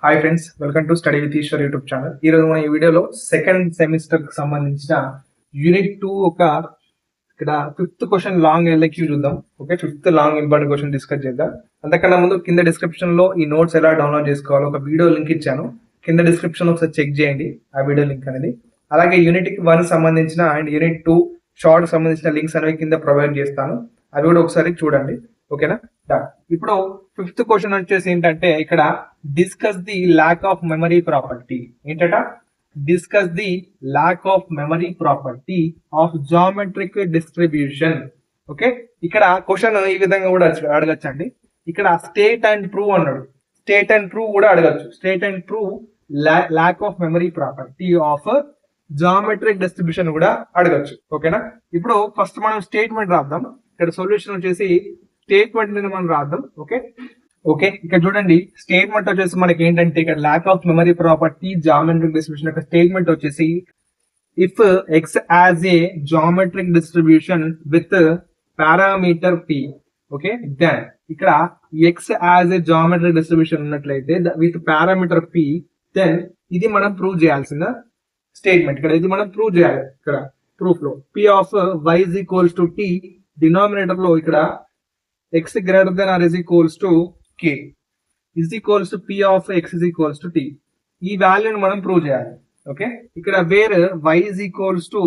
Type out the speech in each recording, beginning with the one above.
Hi friends, welcome to study with Eeshwar YouTube channel. ఈరోజు మన ఈ వీడియోలో సెకండ్ సెమిస్టర్ కి సంబంధించిన యూనిట్ 2 ఇక్కడ ఫిఫ్త్ క్వశ్చన్ లాంగ్ ఎల్ఐక్యూ చూద్దాం. Okay, fifth long important question discuss చేద్దాం. అంతకన్నా ముందు కింద డిస్క్రిప్షన్ లో ఈ నోట్స్ ఎలా డౌన్లోడ్ చేసుకోవాలో ఒక వీడియో లింక్ ఇచ్చాను. కింద డిస్క్రిప్షన్ లో ఒకసారి చెక్ చేయండి ఆ వీడియో లింక్ అనేది. అలాగే యూనిట్ 1 సంబంధించిన అండ్ యూనిట్ 2 షార్ట్ సంబంధించిన లింక్స్ అనేవి కింద ప్రొవైడ్ చేస్తాను. అవి కూడా ఒకసారి చూడండి. ఓకేనా? ఇప్పుడు ఫిఫ్త్ క్వశ్చన్ వచ్చేసి ఏంటంటే ఇక్కడ discuss the lack of memory property. ఏంటట? Discuss the lack of memory property of geometric distribution. Okay, ఇక్కడ క్వశ్చన్ ఈ విధంగా కూడా అడగచ్చు అండి. ఇక్కడ స్టేట్ అండ్ ప్రూవ్ అన్నాడు. స్టేట్ అండ్ ప్రూవ్ కూడా అడగచ్చు. State and prove lack of memory property of geometric distribution కూడా అడగచ్చు. ఓకేనా? ఇప్పుడు ఫస్ట్ మనం స్టేట్మెంట్ రాద్దాం. ఇక్కడ సొల్యూషన్ వచ్చేసి స్టేట్మెంట్ మనం రాద్దాం. ఓకే, ఇక్కడ చూడండి స్టేట్మెంట్ వచ్చేసి మనకి ఏంటంటే ఇక్కడ lack of memory property geometric distribution యొక్క స్టేట్మెంట్ వచ్చేసి if X as a geometric distribution with parameter P. Okay, then ఇక్కడ X as a geometric distribution ఉన్నట్లయితే విత్ పారామీటర్ పి, దెన్ ఇది మనం ప్రూవ్ చేయాల్సిన స్టేట్మెంట్. ఇక్కడ ఇది మనం ప్రూవ్ చేయాలి. ఇక్కడ ప్రూఫ్ లో P of Y is equals to T, denominator లో ఇక్కడ x greater than or is equals to k is equals to p of x is equals to t. ఈ వాల్యూని మనం ప్రూవ్ చేయాలి. ఓకే, ఇక్కడ where y is equals to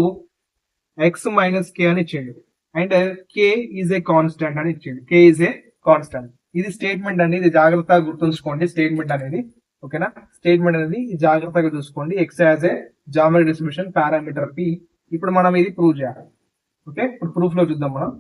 x minus k అని ఇచ్చిండు and k is a constant అని ఇచ్చిండు. k is a constant. ఇది స్టేట్మెంట్ అనేది జాగ్రత్తగా గుర్తుంచుకోండి. స్టేట్మెంట్ అనేది ఓకేనా? స్టేట్మెంట్ అనేది జాగ్రత్తగా చూసుకోండి. x as a geometric distribution parameter p. ఇప్పుడు మనం ఇది ప్రూవ్ చేయాలి. ఓకే, ఇప్పుడు ప్రూఫ్ లో చూద్దాం మనం.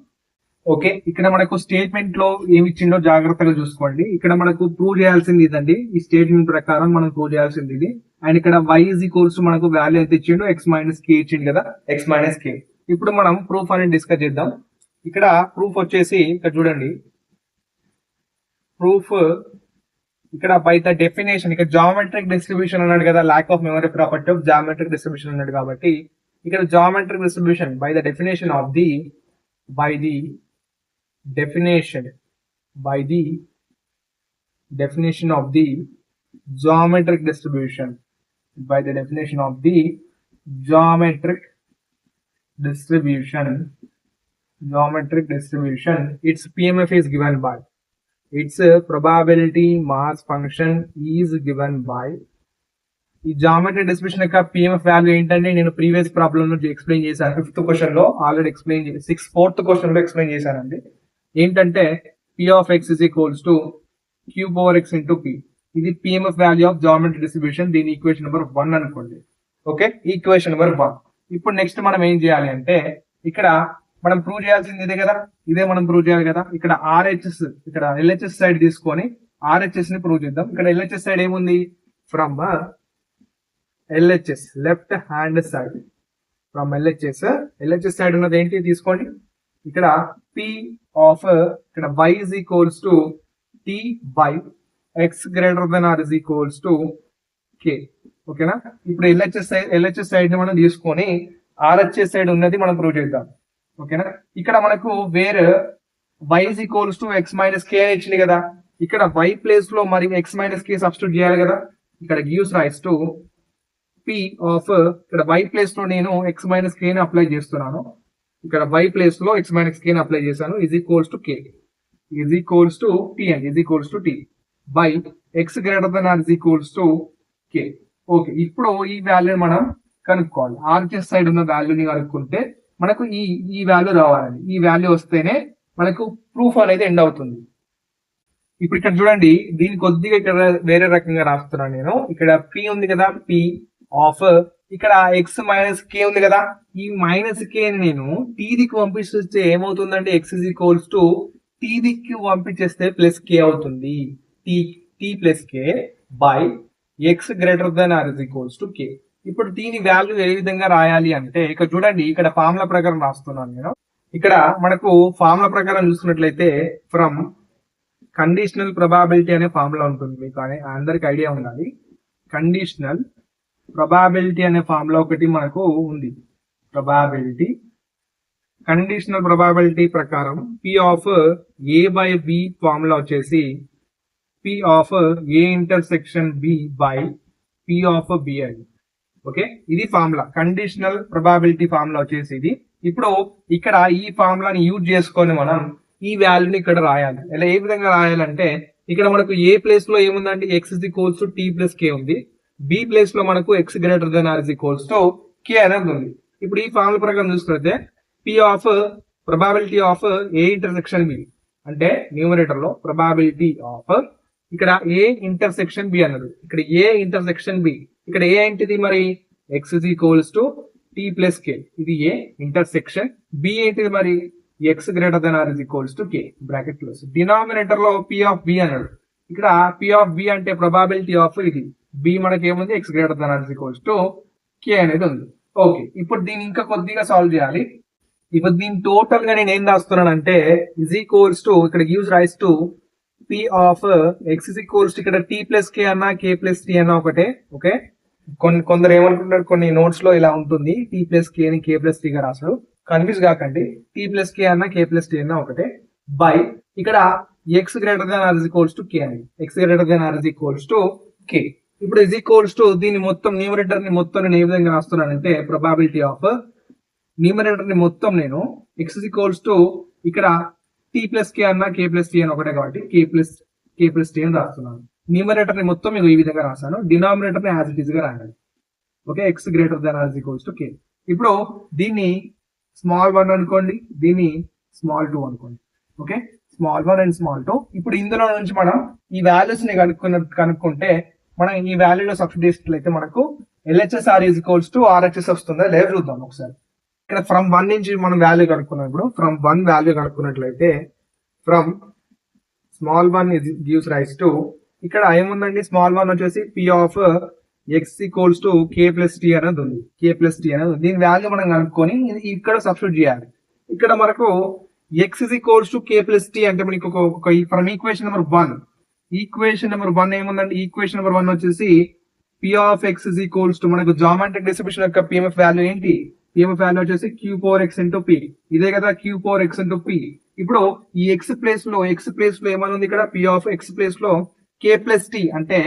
ఓకే, ఇక్కడ మనకు స్టేట్మెంట్ లో ఏమి ఇచ్చిండో జాగ్రత్తగా చూసుకోండి. ఇక్కడ మనకు ప్రూవ్ చేయాల్సింది ఇదండి. ఈ స్టేట్మెంట్ ప్రకారం మనం ప్రూవ్ చేయాల్సింది ఇది. అండ్ ఇక్కడ y ఈజ్ ఈక్వల్స్ మనకు వాల్యూ ఎంత ఇచ్చిండో x మైనస్ కే ఇచ్చిండు కదా, x మైనస్ కే. ఇప్పుడు మనం ప్రూఫ్ అనేది డిస్కస్ చేద్దాం. ఇక్కడ ప్రూఫ్ వచ్చేసి ఇక్కడ చూడండి. ప్రూఫ్ ఇక్కడ బై ద డెఫినేషన్, ఇక్కడ జామెట్రిక్ డిస్ట్రిబ్యూషన్ అన్నాడు కదా, lakh of memory property of geometric distribution అన్నాడు కాబట్టి ఇక్కడ geometric distribution by the definition of the definition of the geometric distribution, by the definition of the geometric distribution, its PMF is given by, its probability mass function is given by. ఈ geometric distribution యొక్క PMF value ఏంటంటే నేను previous problem లో explain చేశాను. Fifth question లో already explain చేసి fourth question లో explain చేశానండి. ఏంటంటే p of x is equals to q power x into p. ఇది PMF value of geometric distribution. దీని ఈక్వేషన్ నెంబర్ 1 అనుకోండి. Okay, equation number 1. ఇప్పుడు నెక్స్ట్ మనం ఏం చేయాలి అంటే ఇక్కడ మనం ప్రూవ్ చేయాల్సింది ఇదే కదా, ఇదే మనం ప్రూవ్ చేయాలి కదా. ఇక్కడ RHS, ఇక్కడ LHS సైడ్ తీసుకొని RHS ని ప్రూవ్ చేద్దాం. ఇక్కడ LHS సైడ్ ఏముంది? From LHS left hand side, from LHS side ఉన్నది ఏంటి తీసుకోండి. ఇక్కడ p ఆఫ్ ఇక్కడ y is equals to t by x greater than or is equals to k. ఓకేనా? ఇప్పుడు LHS సైడ్ ని మనం తీసుకొని RHS సైడ్ ఉన్నది మనం ప్రూవ్ చేద్దాం. ఓకేనా? ఇక్కడ మనకు వేరే y is equals to x minus k అని ఇచ్చింది కదా. ఇక్కడ y ప్లేస్ లో మరి x minus k సబ్స్టిట్యూట్ చేయాలి కదా. ఇక్కడ gives rise to p of ఇక్కడ y ప్లేస్ లో నేను x minus k ని అప్లై చేస్తున్నాను. ఇక్కడ y ప్లేస్ లో x minus k ని అప్లై చేశాను. Is equals to k, is equals to t and is equals to t by x greater than or is equals to k. Okay, ఇప్పుడు ఈ వాల్యూని మనం కనుక్కోవాలి. RHS సైడ్ ఉన్న వాల్యూని కనుక్కుంటే మనకు ఈ వాల్యూ రావాలండి. ఈ వాల్యూ వస్తేనే మనకు ప్రూఫ్ అనేది ఎండ్ అవుతుంది. ఇప్పుడు ఇక్కడ చూడండి, దీని కొద్దిగా ఇక్కడ వేరే రకంగా రాస్తున్నాను నేను. ఇక్కడ p ఉంది కదా, p ఆఫ్ ఇక్కడ x మైనస్ కే ఉంది కదా. ఈ మైనస్ కే నేను టీ దిక్కు పంపిస్తే ఏమవుతుందంటే x is equals to T దిక్కు పంపించేస్తే ప్లస్ కే అవుతుంది. T plus K by X greater than are is equals to K. ఇప్పుడు దీని వాల్యూ ఏ విధంగా రాయాలి అంటే ఇక్కడ చూడండి, ఇక్కడ ఫార్ములా ప్రకారం రాస్తున్నాను నేను. ఇక్కడ మనకు ఫార్ములా ప్రకారం చూసుకున్నట్లయితే ఫ్రమ్ కండిషనల్ ప్రొబాబిలిటీ అనే ఫార్ములా ఉంటుంది. మీకు అందరికి ఐడియా ఉండాలి. కండిషనల్ ప్రొబాబిలిటీ అనే ఫార్ములా ఒకటి మనకు ఉంది. కండిషనల్ ప్రొబాబిలిటీ ప్రకారం p of a by b formula వచ్చేసి p P of A intersection B by P of B అని. ఓకే, ఇది ఫార్ములా, కండిషనల్ ప్రొబాబిలిటీ ఫార్ములా వచ్చేసి ఇది. ఇప్పుడు ఇక్కడ ఈ ఫార్ములాని యూజ్ చేసుకొని మనం ఈ వాల్యూని ఇక్కడ రాయాలి. ఇలా ఏ విధంగా రాయాలంటే ఇక్కడ మనకు ఏ ప్లేస్ లో ఏముందండి, x is equals to t plus k ఉంది. బి ప్లేస్ లో మనకు x greater than or is equals to k అనేది ఉంది. ఇప్పుడు ఈ ఫార్ములా ప్రకారం చూసుకుంటే P of probability of A intersection B అంటే న్యూమరేటర్ లో probability of ఇక్కడ A intersection B అన్నది, ఇక్కడ A intersection B, ఇక్కడ A ఏంటిది మరి x is equals to t plus k, ఇది A intersection, B ఏంటిది మరి x greater than or is equals to k bracket close. Denominator లో P of B అన్నాడు, ఇక్కడ P of B అంటే probability of ఇది B మనకి ఏముంది x greater than or is equals to k అనేది ఉంది. ఓకే, ఇప్పుడు దీన్ని ఇంకా కొద్దిగా సాల్వ్ చేయాలి. ఇప్పుడు దీని టోటల్ గా నేను ఏం రాస్తున్నాను అంటే is equals to ఇక్కడ gives rise to P of x is equals to ఇక్కడ t plus k అన్నా k plus t అన్నా ఒకటే. ఓకే, కొందరు ఏమనుకుంటారు, కొన్ని నోట్స్ లో ఇలా ఉంటుంది t plus k ని k plus t గా రాసాడు, కన్ఫ్యూజ్ కాకండి, t plus k అన్నా k plus t అన్నా ఒకటే, బై ఇక్కడ x greater than or is equals to k అని, x greater than or is equals to k. ఇప్పుడు is equals to దీని మొత్తం న్యూమరేటర్ ని మొత్తం నేను ఏ విధంగా రాస్తున్నానంటే probability of న్యూమరేటర్ ని మొత్తం నేను x is equals to ఇక్కడ t plus k అన్నా k plus t అని ఒకటే కాబట్టి k plus t అని రాస్తున్నాను. న్యూమరేటర్ ని మొత్తం మీకు ఈ విధంగా రాశాను, డినామినేటర్ ని యాజ్ ఇట్ ఈస్ గా రాయాలి. Okay, x greater than or is equals to k. ఇప్పుడు దీన్ని స్మాల్ 1 అనుకోండి, దీన్ని స్మాల్ 2 అనుకోండి. Okay, small 1 and small 2. ఇప్పుడు ఇందులో నుంచి మనం ఈ వాల్యూస్ ని కనుక్కుంటే మనం ఈ వాల్యూలో సబ్స్టిట్యూట్ చేసినట్లయితే మనకు LHS R is equals to RHS వస్తుందా లేదా చూద్దాం ఒకసారి. ఇక్కడ ఫ్రమ్ 1 నుంచి మనం వాల్యూ కనుక్కున్నాం. ఇప్పుడు ఫ్రమ్ 1 వాల్యూ కనుక్కున్నట్లయితే from small 1 gives rise to ఇక్కడ ఏముందండి, స్మాల్ 1 వచ్చేసి P of x equals to k plus t అనేది ఉంది, k plus t అనేది ఉంది. దీని వాల్యూ మనం కనుక్కొని ఇక్కడ సబ్స్టిట్యూట్ చేయాలి. ఇక్కడ మనకు x is equals to k plus t అంటే మనకి ఒక from equation number 1, equation number 1 ఏముందండి, ఈక్వేషన్ నెంబర్ 1 వచ్చేసి P of x is equals to మనకు జామెట్రిక్ డిస్ట్రిబ్యూషన్ యొక్క PMF వాల్యూ ఏంటి, PMF వాల్యూ వచ్చేసి q power x into p, ఇదే కదా q power x into p. ఇప్పుడు ఈ x ప్లేస్ లో ఏమని ఉంది, ఇక్కడ P of x ప్లేస్ లో k plus t అంటే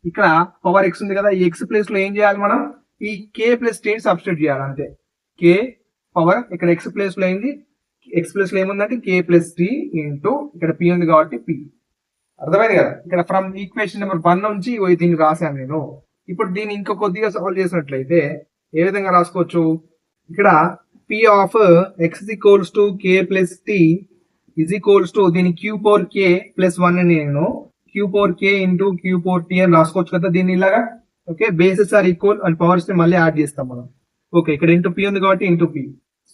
ఇక్కడ పవర్ x ఉంది కదా, ఈ x ప్లేస్ లో ఏం చేయాలి మనం, ఈ k plus t ని సబ్స్టిట్యూట్ చేయాలి అంతే. k పవర్ ఇక్కడ x ప్లేస్ లో ఏంది, x ప్లేస్ లో ఏముందంటే k plus t ఇంటూ ఇక్కడ p ఉంది కాబట్టి p. అర్థమైంది కదా, ఇక్కడ ఫ్రమ్ ఈక్వేషన్ నెంబర్ 1 నుంచి దీన్ని రాశాను నేను. ఇప్పుడు దీన్ని ఇంకా కొద్దిగా సాల్వ్ చేసినట్లయితే ఏ విధంగా రాసుకోవచ్చు, ఇక్కడ P of x is equals to k plus t is equals to దీని q power k plus 1 అని నేను q power k into q power t అని రాసుకోవచ్చు కదా దీన్ని ఇలాగా. Okay, bases are equal and powers ని మళ్ళీ యాడ్ చేస్తాం మనం. ఓకే, ఇక్కడ ఇంటూ p ఉంది కాబట్టి ఇంటూ p.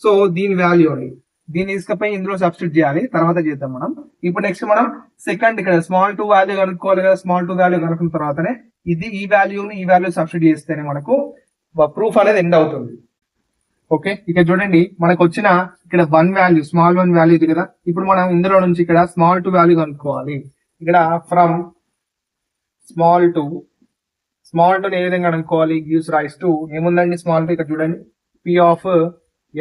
సో దీని వాల్యూ అని దీన్ని తీసుకపోయి ఇందులో సబ్స్టిట్యూట్ చేయాలి, తర్వాత చేద్దాం మనం. ఇప్పుడు నెక్స్ట్ మనం సెకండ్ ఇక్కడ స్మాల్ 2 వాల్యూ కనుక్కోవాలి కదా, స్మాల్ 2 వాల్యూ కనుక్కున్న తర్వాతనే ఈ వాల్యూ సబ్స్టిట్యూట్ చేస్తేనే మనకు ప్రూఫ్ అనేది ఎండ్ అవుతుంది. ఓకే, ఇక చూడండి మనకు వచ్చిన ఇక్కడ 1 వాల్యూ, స్మాల్ 1 వాల్యూ ఇది కదా. ఇప్పుడు మనం ఇందులో నుంచి ఇక్కడ స్మాల్ 2 వాల్యూ కనుక్కోవాలి. ఇక్కడ ఫ్రమ్ స్మాల్ 2 ఏ విధంగా కనుక్కోవాలి, గివ్స్ రైస్ టు ఏముందండి స్మాల్ 2, ఇక్కడ చూడండి P of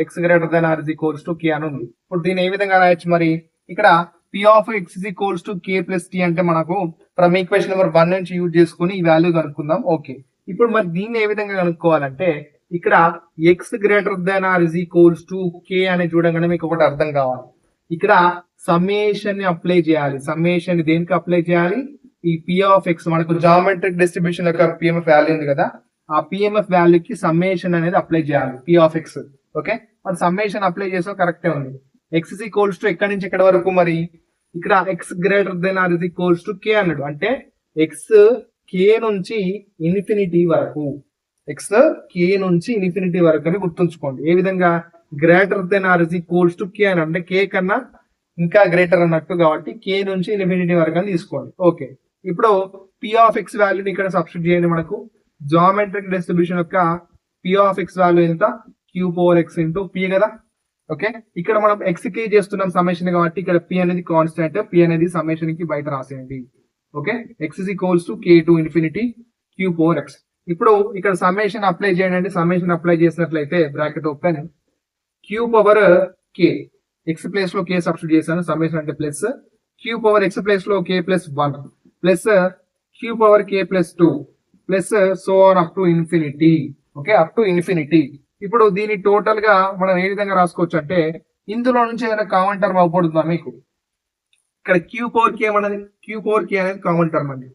x greater than or is equals to k అని ఉంది. ఇప్పుడు దీన్ని ఏ విధంగా రాయొచ్చు మరి, ఇక్కడ P of x is equals to k plus t అంటే మనకు ఫ్రమ్ ఈక్వేషన్ నెంబర్ 1 నుంచి యూజ్ చేసుకుని ఈ వాల్యూ కనుక్కుందాం. ఓకే, ఇప్పుడు మరి దీన్ని ఏ విధంగా కనుక్కోవాలంటే ఇక్కడ x greater than or is equals to k అని చూడగానే మీకు ఒకటి అర్థం కావాలి, ఇక్కడ సమ్మేషన్ ని అప్లై చేయాలి. సమ్మేషన్ ని దేనికి అప్లై చేయాలి, ఈ P of x మనకు జామెట్రిక్ డిస్ట్రిబ్యూషన్ యొక్క PMF వాల్యూ ఉంది కదా, ఆ PMF వాల్యూకి సమ్మేషన్ అనేది అప్లై చేయాలి P of x. ఓకే, మరి సమ్మేషన్ అప్లై చేసా కరెక్టే ఉంది. x is equals to ఎక్కడి నుంచి ఎక్కడి వరకు మరి, ఇక్కడ x greater than or is equals to k అన్నాడు అంటే x k నుంచి ఇన్ఫినిటీ వరకు, x k నుంచి ఇన్ఫినిటీ వరకు అని గుర్తుంచుకోండి. ఏ విధంగా, greater than are is equals to k అని అంటే k కన్నా ఇంకా గ్రేటర్ అన్నట్టు కాబట్టి k నుంచి ఇన్ఫినిటీ వరకు అని తీసుకోండి. ఓకే, ఇప్పుడు P of x వాల్యూని ఇక్కడ సబ్స్టిట్యూట్ చేయండి. మనకు జామెట్రిక్ డిస్ట్రిబ్యూషన్ యొక్క P of x వాల్యూ ఎంత, q power x into p కదా. ఓకే, ఇక్కడ మనం x కి చేస్తున్నాం సమ్మేషన్ కాబట్టి ఇక్కడ p అనేది కాన్స్టెంట్, p అనేది సమ్మేషన్ కి బయట రాసేయండి. Okay, x is equals to k to infinity q power x. ఇప్పుడు ఇక్కడ సమ్మేషన్ అప్లై చేయండి. సమ్మేషన్ అప్లై చేసినట్లయితే bracket open q power k, x place లో k సబ్స్టిట్యూట్ చేశాను, సమ్మేషన్ అంటే plus q power x place లో k plus 1 plus q power k plus 2 plus so on up to infinity. Okay, up to infinity. ఇప్పుడు దీన్ని total గా మనం ఏ విధంగా రాసుకోవచ్చు అంటే, ఇందులో నుంచి ఏదైనా కామన్ టర్మ్ అవపడుతుందా మీకు? ఇక్కడ q పవర్ k అనేది కామన్ టర్మ్ అండి.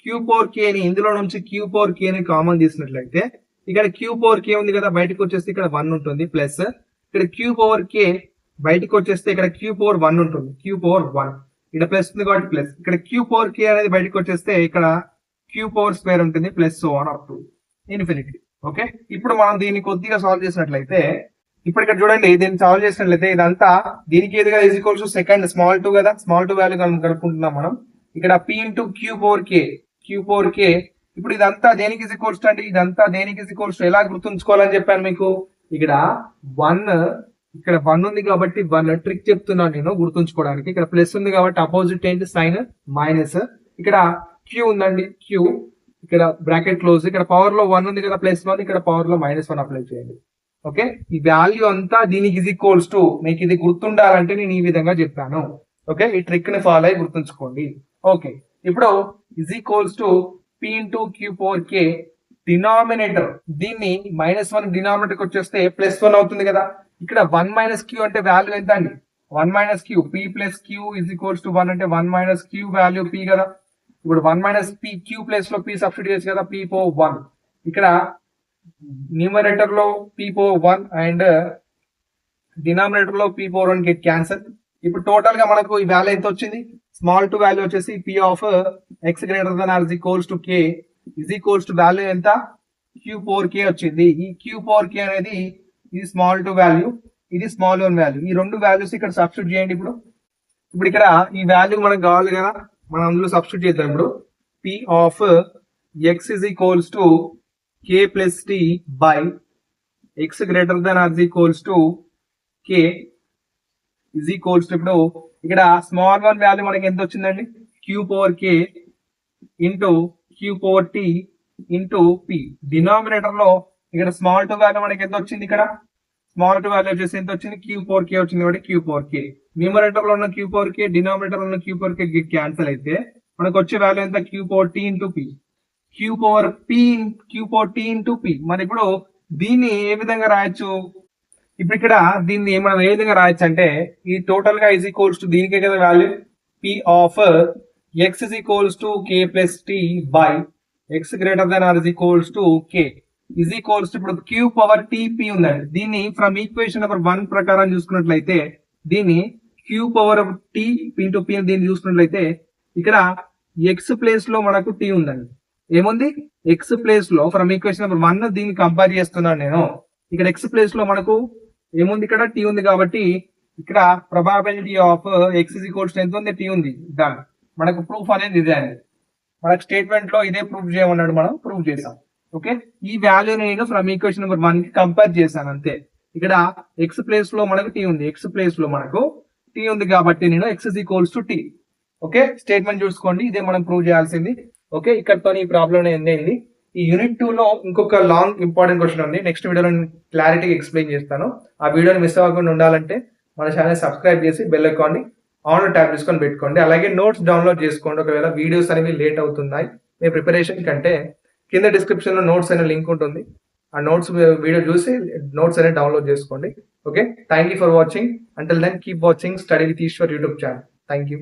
q పవర్ k ని ఇందులో నుంచి q పవర్ k ని కామన్ తీసినట్లయితే ఇక్కడ q పవర్ k ఉంది కదా, బయటకు వచ్చేస్తే ఇక్కడ 1 ఉంటుంది. ప్లస్ ఇక్కడ q పవర్ k బయటకు వచ్చేస్తే ఇక్కడ q పవర్ 1 ఉంటుంది. q పవర్ 1 ఇక్కడ ప్లస్ ఉంది కాబట్టి ప్లస్. ఇక్కడ q పవర్ k అనేది బయటకు వచ్చేస్తే ఇక్కడ q పవర్ స్క్వేర్ ఉంటుంది. Plus so on up to infinity. Okay, ఇప్పుడు మనం దీన్ని కొద్దిగా సాల్వ్ చేసినట్లయితే, ఇప్పుడు ఇక్కడ చూడండి, దీన్ని సాల్వ్ చేసినట్లయితే ఇదంతా దీనికి ఏదిగా is equals to second small 2 కదా, స్మాల్ 2 వాల్యూ కనుక్కుంటున్నాం మనం. ఇక్కడ p into q power k. ఇప్పుడు ఇదంతా దేనికి ఈజ్ ఈక్వల్స్ టు అంటే, ఇదంతా దేనికి ఈజ్ ఈక్వల్స్ టు ఎలా గుర్తుంచుకోవాలని చెప్పాను మీకు. ఇక్కడ 1 ఇక్కడ 1 ఉంది కాబట్టి 1 ట్రిక్ చెప్తున్నాను నేను గుర్తుంచుకోవడానికి. ఇక్కడ ప్లస్ ఉంది కాబట్టి అపోజిట్ ఏంటి, సైన్ మైనస్. ఇక్కడ q ఉందండి, q ఇక్కడ బ్రాకెట్ క్లోజ్. ఇక్కడ పవర్ లో 1 ఉంది కదా, ప్లస్ 1. ఇక్కడ పవర్ లో -1 అప్లై చేయండి. ఓకే, ఈ వాల్యూ అంతా దీనికి ఈజ్ ఈక్వల్స్ టు, మీకు ఇది గుర్తుండాలంటే నేను ఈ విధంగా చెప్పాను. ఓకే, ఈ ట్రిక్ ని ఫాలో అయ్యి గుర్తుంచుకోండి. ఓకే, ఇప్పుడు is equals to p into q power k. Denominator దీన్ని -1 డినామినేటర్ కి వచ్చేస్తే +1 అవుతుంది కదా. ఇక్కడ 1 - q అంటే వాల్యూ ఎంత అండి, 1 - q. p plus q is equals to 1 అంటే 1 - q వాల్యూ p కదా. ఇప్పుడు 1 - p, q ప్లేస్ లో p సబ్స్టిట్యూట్ చేసి కదా, p పవర్ 1. ఇక్కడ న్యూమరేటర్ లో p పవర్ 1 అండ్ డినామినేటర్ లో p పవర్ 1 గెట్ క్యాన్సల్. ఇప్పుడు టోటల్ గా మనకు ఈ వాల్యూ ఎంత వచ్చింది, స్మాల్ 2 వాల్యూ వచ్చేసి p of x greater than or equals to k is equals to value ఎంత, q పవర్ k వచ్చింది. ఈ q పవర్ k అనేది ఇది స్మాల్ 2 వాల్యూ, ఇది స్మాల్ 1 వాల్యూ. ఈ రెండు వాల్యూస్ ఇక్కడ సబ్స్టిట్యూట్ చేయండి. ఇప్పుడు ఇక్కడ ఈ వాల్యూ మనకు కావాలి కదా, మనం అందులో సబ్స్టిట్యూట్ చేద్దాం. ఇప్పుడు p of x is equals to k plus t by x greater than or equals to k is equals to, ఇప్పుడు ఇక్కడ స్మాల్ 1 వాల్యూ మనకి ఎంత వచ్చిందండి, q power k into q power t into p. Denominator లో ఇక్కడ small 2 value మనకి ఎంత వచ్చింది, ఇక్కడ స్మాల్ 2 వాల్యూ వచ్చేసి ఎంత వచ్చింది, q పవర్ k వచ్చింది కాబట్టి q పవర్ k. న్యూమరేటర్ లో ఉన్న q పవర్ k, డినామినేటర్ లో ఉన్న q పవర్ k క్యాన్సల్ అయితే మనకు వచ్చే వాల్యూ ఎంత, q power t into p. q power t into p. మరి ఇప్పుడు దీన్ని ఏ విధంగా రాయొచ్చు, ఇప్పుడు ఇక్కడ దీన్ని మనం ఏ విధంగా రాయొచ్చు అంటే, ఈ టోటల్ గా ఈజ్ ఈక్వల్స్ టు దీనికే కదా value, p of x is equals to k plus t by x greater than or equals to k is equals to, ఇప్పుడు q పవర్ t p ఉందండి. దీన్ని ఫ్రమ్ ఈక్వేషన్ నెంబర్ 1 ప్రకారం చూసుకున్నట్లయితే, దీన్ని q power t into p దీన్ని చూసుకున్నట్లయితే, ఇక్కడ x place లో మనకు t ఉందండి. ఏముంది, x ప్లేస్ లో ఫ్రమ్ ఈక్వేషన్ నెంబర్ 1 దీన్ని కంపేర్ చేస్తున్నాను నేను. ఇక్కడ x ప్లేస్ లో మనకు ఏముంది, ఇక్కడ t ఉంది కాబట్టి ఇక్కడ probability of x is equals to ఎంత ఉంది, t ఉంది. డన్. మనకు ప్రూఫ్ అనేది ఇదే అండి. మనకు స్టేట్మెంట్ లో ఇదే ప్రూఫ్ చేయమన్నాడు, మనం ప్రూఫ్ చేసాం. ఓకే, ఈ వాల్యూ నేను ఫ్రమ్ ఈక్వేషన్ నెంబర్ 1 కి కంపేర్ చేశాను అంతే. ఇక్కడ x ప్లేస్ లో మనకు t ఉంది, x ప్లేస్ లో మనకు t ఉంది కాబట్టి నేను x is equals to t. Okay, statement చూసుకోండి, ఇదే మనం ప్రూవ్ చేయాల్సింది. ఓకే, ఇక్కడతో ఈ ప్రాబ్లం ఎండ్. ఈ యూనిట్ 2 లో ఇంకొక లాంగ్ ఇంపార్టెంట్ క్వశ్చన్ ఉంది. నెక్స్ట్ వీడియోలో క్లారిటీగా ఎక్స్ప్లెయిన్ చేస్తాను. ఆ వీడియోని మిస్ అవ్వకుండా ఉండాలంటే మన ఛానల్ సబ్స్క్రైబ్ చేసి బెల్ ఐకాన్ ని ఆన్ లో ట్యాప్ చేసుకొని పెట్టుకోండి. అలాగే నోట్స్ డౌన్లోడ్ చేసుకోండి. ఒకవేళ వీడియోస్ అనేవి లేట్ అవుతున్నాయి మీ ప్రిపరేషన్ కంటే, కింద డిస్క్రిప్షన్ లో నోట్స్ అనే లింక్ ఉంటుంది. ఆ నోట్స్ వీడియో చూసి నోట్స్ అనేది డౌన్లోడ్ చేసుకోండి. Okay, thank you for watching. Until then keep watching study with Eeshwar YouTube channel. Thank you.